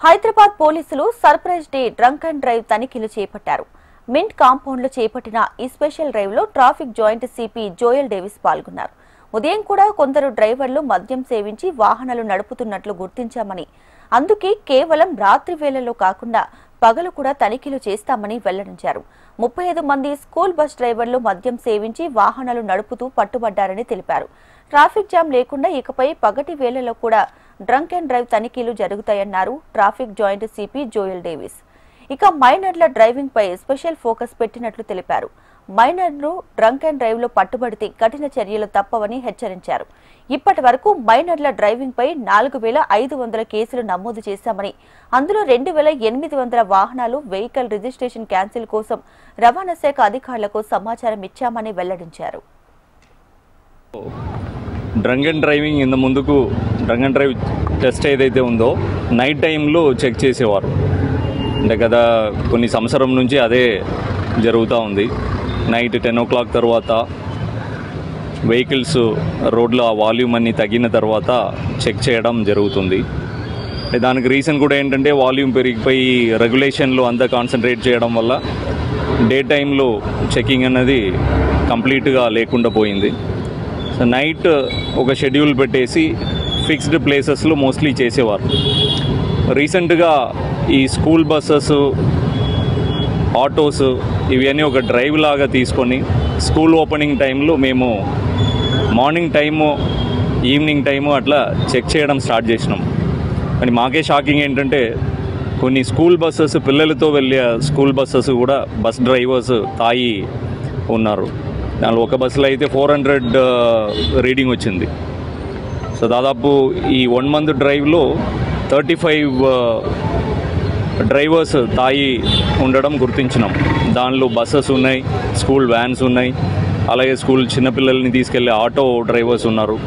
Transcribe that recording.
హైదరాబాద్ పోలీసులు surprise day drunk and drive తనిఖీలు చేపట్టారు. మింట్ కాంపౌండ్ లో చేపట్టిన ఈ స్పెషల్ డ్రైవ్ లో traffic joint CP Joel Davis పాల్గొన్నారు. ఉదయం కూడా కొందరు డ్రైవర్లు మద్యం సేవించి వాహనాలు నడుపుతున్నట్లు గుర్తించామని, అందుకే కేవలం రాత్రి వేళల్లో కాకుండా పగలు కూడా తనిఖీలు చేస్తామని వెల్లడించారు. 35 మంది స్కూల్ బస్ డ్రైవర్లు మద్యం సేవించి వాహనాలు నడుపుతూ పట్టుబడ్డారని తెలిపారు. ట్రాఫిక్ జామ్ లేకుండా ఇకపై పగటి వేళల్లో కూడా డ్రంక్ అండ్ డ్రైవ్ తనిఖీలు జరుగుతాయన్నారు traffic joint CP Joel Davis. ఇక మైనర్ల డ్రైవింగ్ పై స్పెషల్ ఫోకస్ పెట్టినట్లు తెలిపారు. మైనర్లు డ్రంక్ అండ్ డ్రైవ్ లో పట్టుబడితే కఠిన చర్యలు తప్పవని హెచ్చరించారు. ఇప్పటి వరకు మైనర్ల డ్రైవింగ్ పై 4500 కేసులు నమోదు చేశామని, అందులో 2800 వాహనాలు వెహికల్ రిజిస్ట్రేషన్ క్యాన్సిల్ కోసం రవాణా శాఖ అధికారులకు సమాచారం ఇచ్చామని వెల్లడించారు. డ్రంక్ అండ్ డ్రైవింగ్ ఇంత ముందుకు డ్రంక్ అండ్ డ్రైవ్ టెస్ట్ ఏదైతే ఉందో నైట్ టైంలో చెక్ చేసేవారు. అంటే గత కొన్ని సంవత్సరం నుంచి అదే జరుగుతూ ఉంది. నైట్ 10 o'clock తర్వాత వెహికల్స్ రోడ్లో ఆ వాల్యూమ్ అన్ని తగ్గిన తర్వాత చెక్ చేయడం జరుగుతుంది. దానికి రీజన్ కూడా ఏంటంటే వాల్యూమ్ పెరిగిపోయి రెగ్యులేషన్లో అంతా కాన్సన్ట్రేట్ చేయడం వల్ల డే టైంలో చెకింగ్ అన్నది కంప్లీట్గా లేకుండా పోయింది. సో నైట్ ఒక షెడ్యూల్ పెట్టేసి ఫిక్స్డ్ ప్లేసెస్లో మోస్ట్లీ చేసేవారు. రీసెంట్గా ఈ స్కూల్ బస్సెస్, ఆటోస్ ఇవన్నీ ఒక డ్రైవ్ లాగా తీసుకొని స్కూల్ ఓపెనింగ్ టైంలో మేము మార్నింగ్ టైము, ఈవినింగ్ టైము అట్లా చెక్ చేయడం స్టార్ట్ చేసినాం. కానీ మాకే షాకింగ్ ఏంటంటే కొన్ని స్కూల్ బస్సెస్, పిల్లలతో వెళ్ళే స్కూల్ బస్సెస్ కూడా బస్ డ్రైవర్స్ తాగి ఉన్నారు. దానిలో ఒక బస్సులో అయితే 400 రీడింగ్ వచ్చింది. సో దాదాపు ఈ 1 month డ్రైవ్లో 35 డ్రైవర్స్ తాగి ఉండడం గుర్తించినాం. దానిలో బస్సెస్ ఉన్నాయి, స్కూల్ వ్యాన్స్ ఉన్నాయి, అలాగే స్కూల్ చిన్నపిల్లల్ని తీసుకెళ్లే ఆటో డ్రైవర్స్ ఉన్నారు.